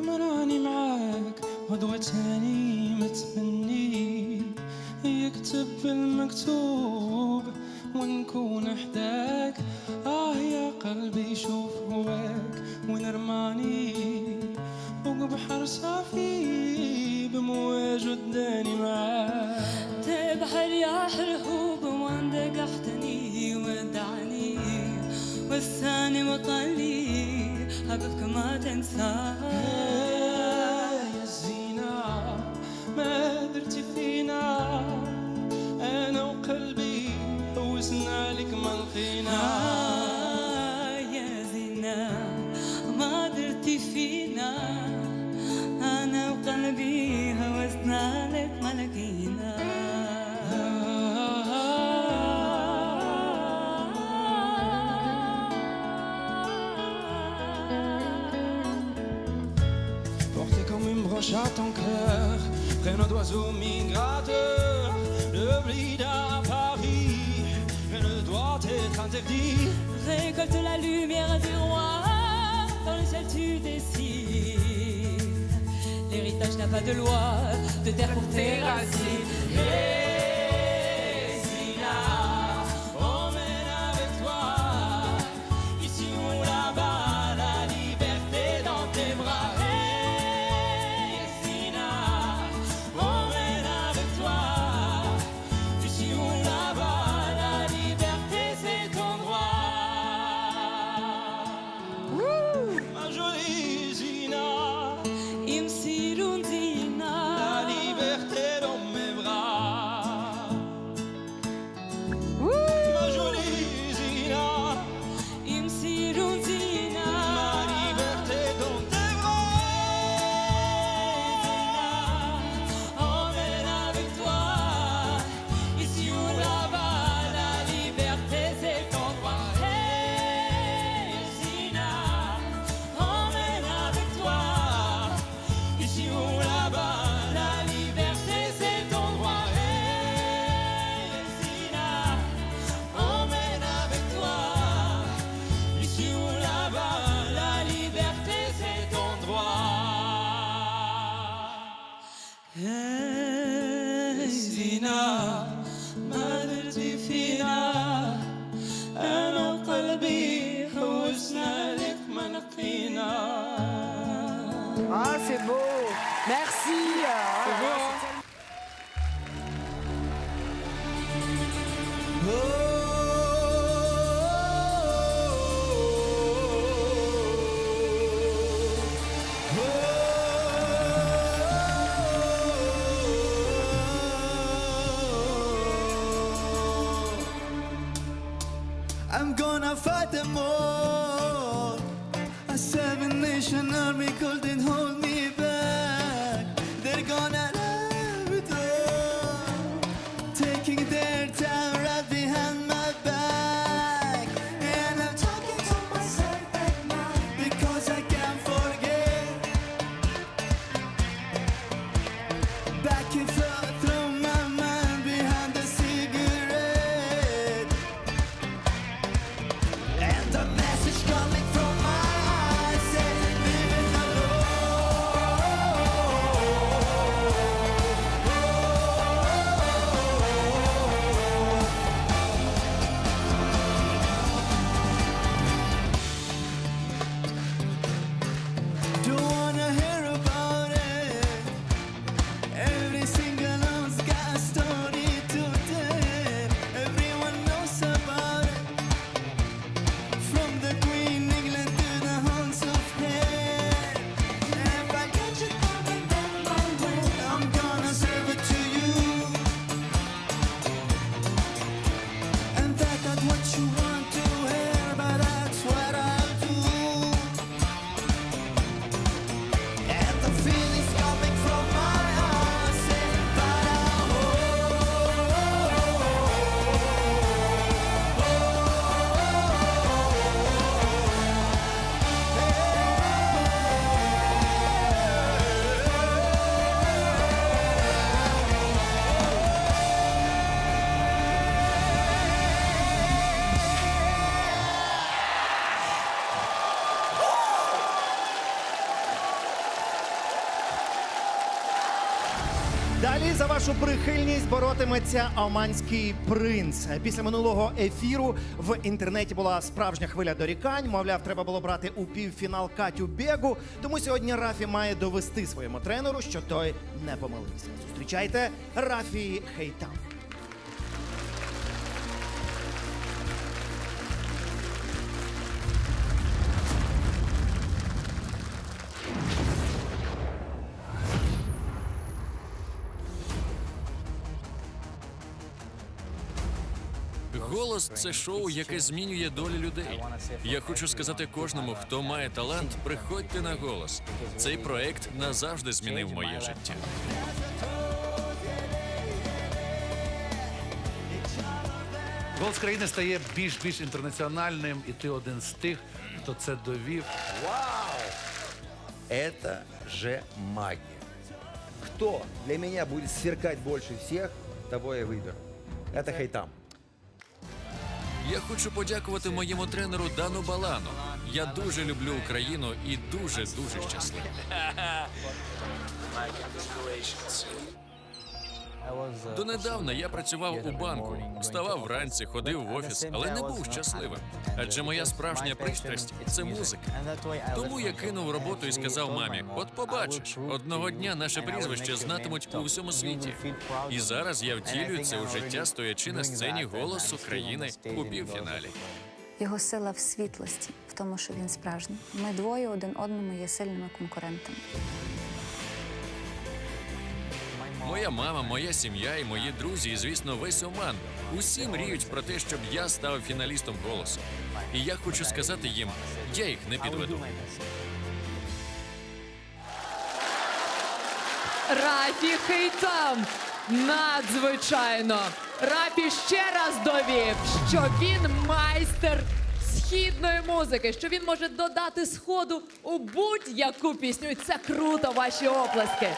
ما راني معاك غدوة تاني ما تمني يكتب المكتوب ونكون حداك. يا قلبي شوف هواك وين رماني فوق بحر صافي بمواج وداني معاك. تبحر يا حرهوب وعندك احتني ودعني والثاني وقالي حبيبك ما تنسى. يا الزينة ما درتي فينا أنا وقلبي حوسنا لك ما لقينا. يا زينة ما درتي فينا أنا وقلبي هوسنا لك ما لقينا. Porté comme une broche à ton cœur, prénom d'oiseau migrateur, le bride à Paris, rien ne doit être interdit. Récolte la lumière du roi, dans le ciel tu décides. L'héritage n'a pas de loi, de terre pour tes racines. Hey, Zina, emmène avec toi, ici ou là-bas, la liberté dans tes bras. Hey, Zina, emmène avec toi, ici ou là-bas, la liberté c'est ton droit. Ma jolie Zina, Imsirundina, la liberté dans mes bras. Ma jolie Zina, Imsirundina, ma liberté dans tes bras. Emmène avec toi, ici ou là-bas, la liberté c'est ton droit. Hey, Zina, emmène avec toi, ici ou là-bas, la liberté c'est ton droit. Hey, Zina, emmène avec toi, ici ou là-bas, la liberté c'est ton droit. Hey, زينة ما درتي فينا أنا وقلبي حوسنا لك ما لقينا. Ah, c'est beau. Merci. I'm gonna fight them all. A 7-nation army couldn't hold me back. They're gonna have it all, taking their time right behind my back. And I'm talking to myself at night because I can't forget. Back and forth through my mind behind the cigarette. And the message coming from my eyes said, leave it alone. Далі за вашу прихильність боротиметься Оманський принц. Після минулого ефіру в інтернеті була справжня хвиля дорікань. Мовляв, треба було брати у півфінал Катю Бегу. Тому сьогодні Рафі має довести своєму тренеру, що той не помилився. Зустрічайте Рафі Хейтам. Голос – це шоу, яке змінює долі людей. Я хочу сказати кожному, хто має талант, приходьте на голос. Цей проект назавжди змінив моє життя. Голос країни стає більш інтернаціональним, і ти один з тих, хто це довів. Это же магия. Кто для меня будет сверкать больше всех, того я выберу. Это Хейтам. Я хочу подякувати моєму тренеру Дану Балану. Я дуже люблю Україну і дуже щасливий. Донедавна я працював у банку, вставав вранці, ходив в офіс, але не був щасливим. Адже моя справжня пристрасть – це музика. Тому я кинув роботу і сказав мамі, от побачиш, одного дня наше прізвище знатимуть у всьому світі. І зараз я втілюю це у життя, стоячи на сцені «Голосу країни» у півфіналі. Його сила в світлості, в тому, що він справжній. Ми двоє один одному є сильними конкурентами. Моя мама, моя сім'я і мої друзі, і, звісно, весь Оман. Усі мріють про те, щоб я став фіналістом «Голосу». І я хочу сказати їм, я їх не підведу. Рафі Хейтам. Надзвичайно. Рафі ще раз довів, що він майстер східної музики, що він може додати сходу у будь-яку пісню. І це круто, ваші оплески.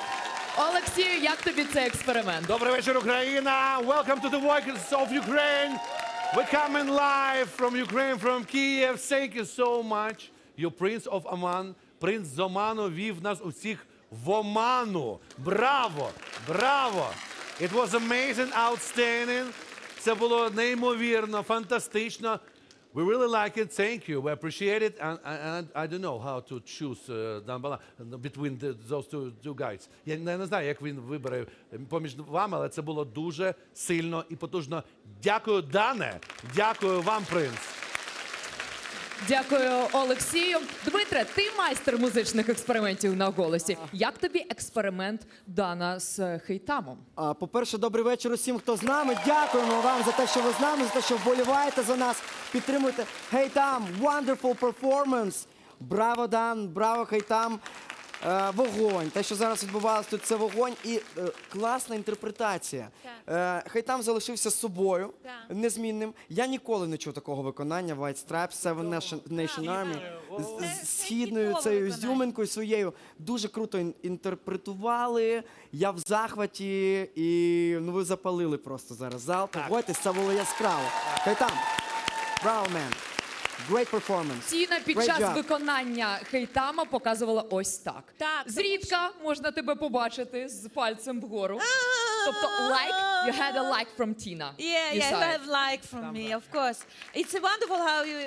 Олексію, як тобі цей експеримент? Добрий вечір, Україна! Welcome to the Voices of Ukraine! We're coming live from Ukraine, from Kyiv. Thank you so much. Your Prince of Oman, принц з Оману, вів нас усіх в Оману. Браво! Браво! It was amazing, outstanding. Це було неймовірно, фантастично. We really like it. Thank you. We appreciate it. And I don't know how to choose between those two guys. Я не знаю, як він вибере поміж вами, але це було дуже сильно і потужно. Дякую, Дане. Дякую вам, принц. Дякую, Олексію. Дмитре, ти майстер музичних експериментів на голосі. Як тобі експеримент Дана з Хейтамом? По-перше, добрий вечір усім, хто з нами. Дякуємо вам за те, що ви з нами, за те, що вболіваєте за нас, підтримуєте. Хейтам, wonderful performance. Браво, Дан, браво, Хейтам. Вогонь. Те, що зараз відбувалося тут, це вогонь і класна інтерпретація. Хейтам залишився з собою, незмінним. Я ніколи не чув такого виконання White Stripes, Seven Nation Army. З східною цією ізюминкою своєю. Дуже круто інтерпретували. Я в захваті і ви запалили просто зараз зал. Погодьтесь, це було яскраво. Хейтам, браво, мен. Great performance. Тіна під Great час job. виконання Хейтама показувала ось так. Так, Зрідка можна тебе побачити з пальцем вгору. Тобто you had a like from Tina. Yeah, You yeah, saw you it. have like from me, of course. It's wonderful how you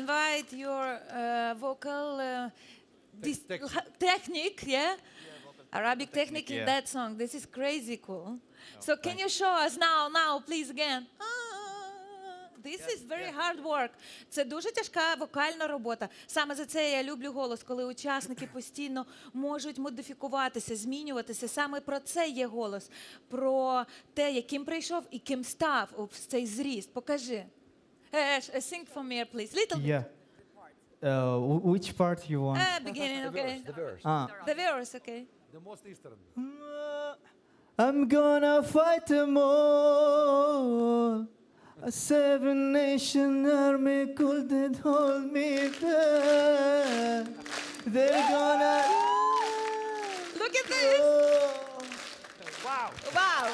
invite your vocal technique, yeah? Arabic technique in that song. This is crazy cool. So can you show us now, please, again? This is very hard work. Це дуже тяжка вокальна робота. Саме за це я люблю голос, коли учасники постійно можуть модифікуватися, змінюватися. Саме про це є голос. Про те, яким прийшов і ким став ось цей зріст. Покажи. Sing for me, please. Little bit. Which part you want? Beginning, okay. The verse. The verse, okay. The most eastern. I'm gonna fight them all. A seven nation army couldn't hold me back. They're gonna Look at this. Wow! Wow.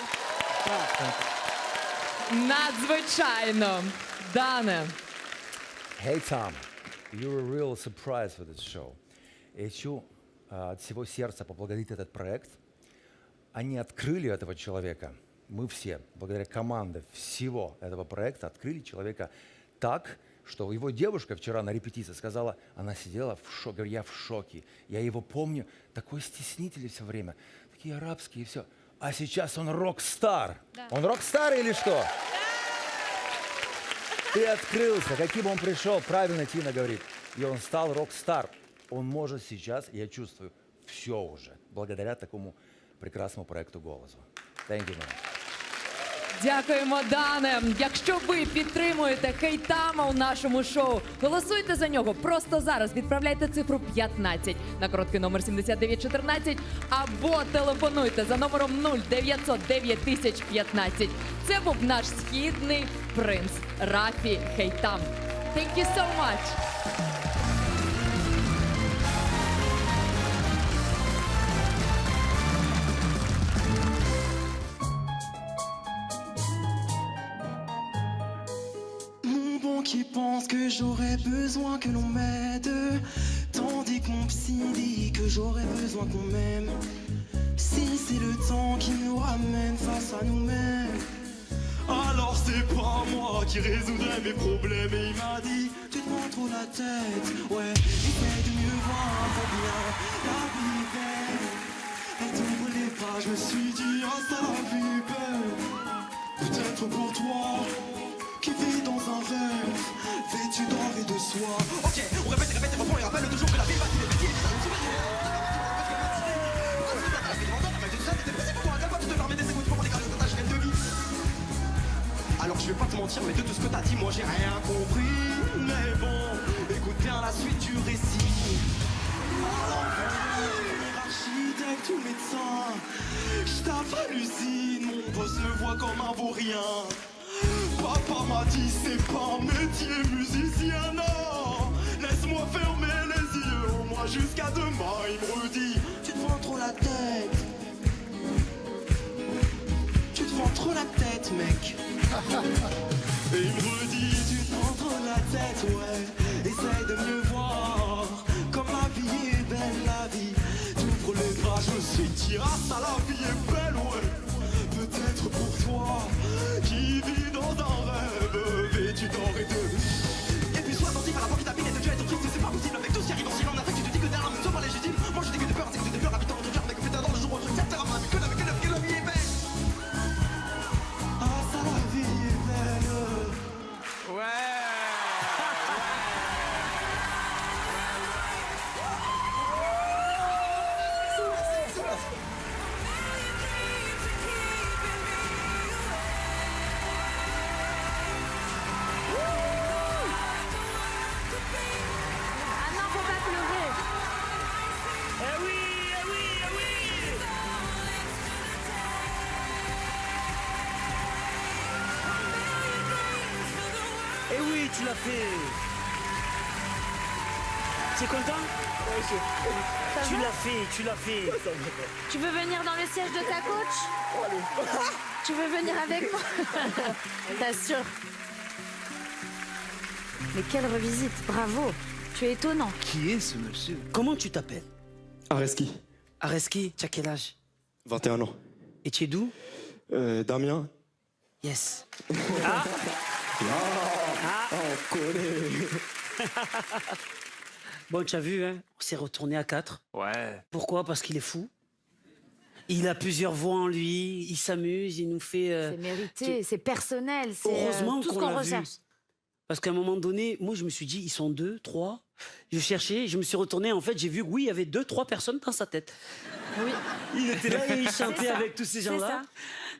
Надзвичайно. Дане. Hey, Tom, you're a real surprise for this show. Я хочу от всего сердца поблагодарить этот проект. они открыли этого человека. Мы все, благодаря команде всего этого проекта, открыли человека так, что его девушка вчера на репетиции сказала, она сидела в шоке, говорит, я в шоке. Я его помню, такой стеснительный все время, такие арабские и все. А сейчас он рок-стар. Да. Он рок-стар или что? Ты открылся, каким он пришел, правильно Тина говорит. И он стал рок-стар. Он может сейчас, я чувствую, все уже, благодаря такому прекрасному проекту «Голосу». Thank you, man. Дякуємо, Дане. Якщо ви підтримуєте Хейтама у нашому шоу, голосуйте за нього просто зараз. Відправляйте цифру 15 на короткий номер 7914 або телефонуйте за номером 0900 9015. Це був наш східний принц Рафі Хейтам. Thank you so much. Mon bon qui pense que j'aurais besoin que l'on m'aide, tandis que mon psy dit que j'aurais besoin qu'on m'aime. Si c'est le temps qui nous ramène face à nous-mêmes, alors c'est pas moi qui résoudrai mes problèmes. Et il m'a dit, tu te prends trop la tête, ouais, essaye de mieux voir pour bien. La vie est belle, elle t'ouvre les bras, je me suis dit, ah ça la vie est belle. Peut-être pour toi qui vit dans un rêve, vêtu d'or et de soie. Ok, on répète et répète et reprend et rappelle toujours que la vie va s'y répéter. Alors je vais pas te mentir, mais de tout ce que t'as dit, moi j'ai rien compris. Mais bon, écoute bien la suite du récit. Alors, architecte ou médecin, je tape à l'usine, mon boss me voit comme un vaurien. Papa m'a dit c'est pas un métier musicien, non. Laisse-moi fermer les yeux, au moins jusqu'à demain. Il me redit, tu te prends trop la tête. Tu te prends trop la tête, mec. Et il me redit, tu te prends trop la tête, ouais. Essaye de mieux voir, comme la vie est belle, la vie. T'ouvres les bras, je me suis dit, ah ça la vie est belle, ouais. Peut-être pour toi, qui vit dans un rêve, vêtu d'or et de... Et puis sois attentif à la voix qui t'habite et de Dieu être triste, c'est pas possible. Avec tout ce qui arrive en silence, en fait, tu te dis que derrière ne soit pas légitime. Moi je dis que des peurs, c'est que des peurs habitant dans ton cœur, mais que putain dans le jour où tu captes la main, que la vie est belle. Ah ça la vie est belle. Ouais. Ah non, faut pas pleurer. Eh oui, tu l'as fait. T'es content? Tu l'as fait, tu l'as fait. Tu veux venir dans le siège de ta coach? Tu veux venir avec moi? T'assures. Mais quelle revisite, bravo. Tu es étonnant. Qui est ce monsieur? Comment tu t'appelles? Areski, Areski, tu as quel âge? 21 ans. Et tu es d'où? Damien. Yes. On connaît. Bon, tu as vu, hein? On s'est retourné à 4. Ouais. Pourquoi? Parce qu'il est fou. Il a plusieurs voix en lui, il s'amuse, il nous fait... C'est mérité, c'est personnel, c'est Heureusement tout ce qu'on qu'on l'a vu. recherche. Parce qu'à un moment donné, moi, je me suis dit, ils sont 2, 3. Je cherchais, je me suis retourné. En fait, j'ai vu que oui, il y avait 2, 3 personnes dans sa tête. Oui. Il était là et il chantait ça, avec tous ces c'est gens-là. ça.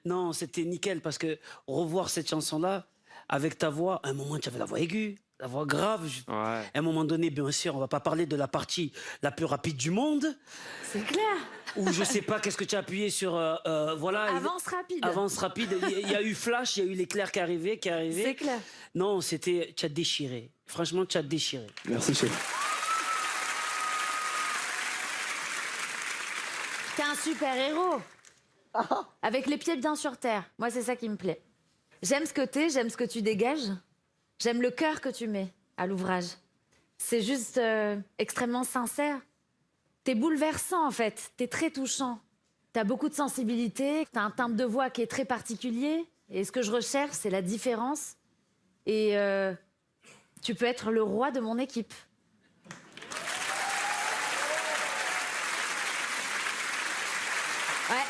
Non, c'était nickel parce que revoir cette chanson-là avec ta voix, à un moment, tu avais la voix aiguë, la voix grave. Ouais. À un moment donné, bien sûr, on va pas parler de la partie la plus rapide du monde. C'est clair. Ou je sais pas, qu'est-ce que tu as appuyé sur. Voilà. Avance rapide. Avance rapide. Il y a eu flash, il y a eu l'éclair qui est arrivé. C'est clair. Non, c'était. Tu as déchiré. Franchement, tu as déchiré. Merci chef. T'es un super héros. Avec les pieds bien sur terre. Moi, c'est ça qui me plaît. J'aime ce que t'es, j'aime ce que tu dégages. J'aime le cœur que tu mets à l'ouvrage. C'est juste extrêmement sincère. T'es bouleversant, en fait. T'es très touchant. T'as beaucoup de sensibilité, t'as un timbre de voix qui est très particulier. Et ce que je recherche, c'est la différence. Et tu peux être le roi de mon équipe. Ouais.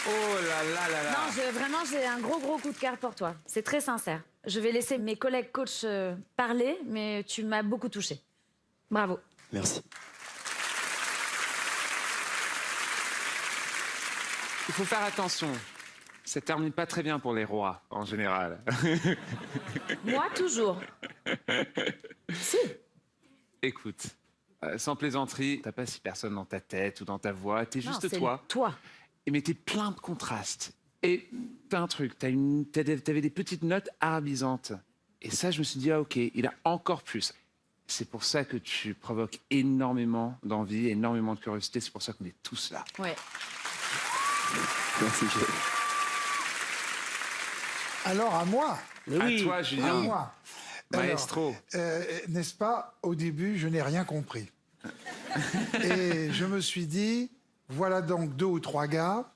Oh là là là là. Non, vraiment, j'ai un gros coup de cœur pour toi. C'est très sincère. Je vais laisser mes collègues coachs parler, mais tu m'as beaucoup touchée. Bravo. Merci. Il faut faire attention. Ça termine pas très bien pour les rois, en général. Moi, toujours. Si. Écoute, sans plaisanterie, t'as pas 6 personnes dans ta tête ou dans ta voix, t'es Non, juste c'est toi. Toi. Et mais t'es plein de contrastes. Et t'as un truc, t'avais des petites notes arabisantes. Et ça, je me suis dit, ah ok, il a encore plus. C'est pour ça que tu provoques énormément d'envie, énormément de curiosité. C'est pour ça qu'on est tous là. Ouais. Merci, chérie. Alors à moi. À toi, À Julien. moi. Maestro. N'est-ce pas, au début, je n'ai rien compris. Et je me suis dit, voilà donc 2 ou 3 gars.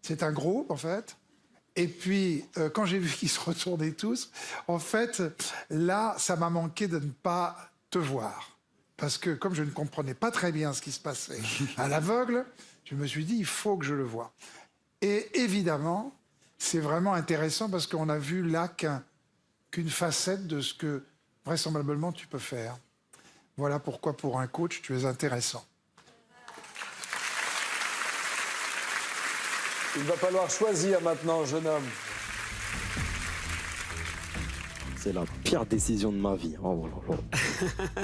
C'est un groupe, en fait. Et puis, quand j'ai vu qu'ils se retournaient tous, en fait, là, ça m'a manqué de ne pas te voir. Parce que comme je ne comprenais pas très bien ce qui se passait à l'aveugle, je me suis dit, il faut que je le voie. Et évidemment, c'est vraiment intéressant parce qu'on a vu là qu'une facette de ce que vraisemblablement tu peux faire. Voilà pourquoi pour un coach, tu es intéressant. Il va falloir choisir maintenant, jeune homme. C'est la pire décision de ma vie. Oh là là.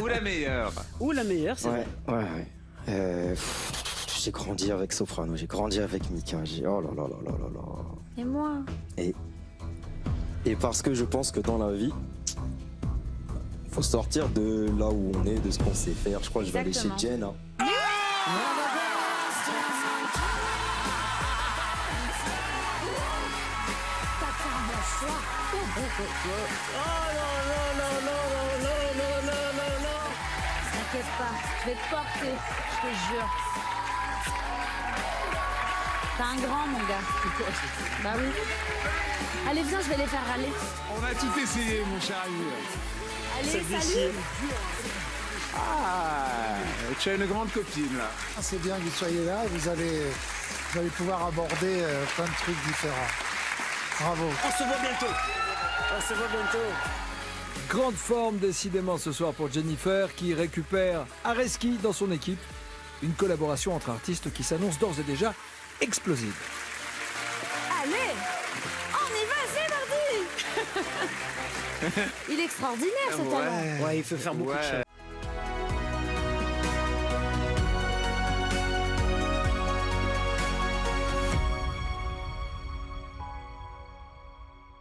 Ou la meilleure. Ou la meilleure, c'est vrai. Ouais. J'ai grandi avec Soprano, j'ai grandi avec Mika. Oh là là là là là là. Et moi? Et parce que je pense que dans la vie, faut sortir de là où on est, de ce qu'on sait faire. Je crois que je vais aller chez Jen. Hein. T'inquiète pas, je vais te porter, je te jure. T'es un grand, mon gars. Bah oui. Allez, viens, je vais les faire râler. On a tout essayé, mon cher ami. Allez, salut. Ah, tu as une grande copine, là. C'est bien que vous soyez là et vous allez pouvoir aborder plein de trucs différents. Bravo. On se voit bientôt. On se voit bientôt. Grande forme décidément ce soir pour Jennifer qui récupère Areski dans son équipe. Une collaboration entre artistes qui s'annonce d'ores et déjà explosive. Allez, on y va, c'est mardi. Il est extraordinaire, ce talent. Ouais, il faut faire beaucoup de choses.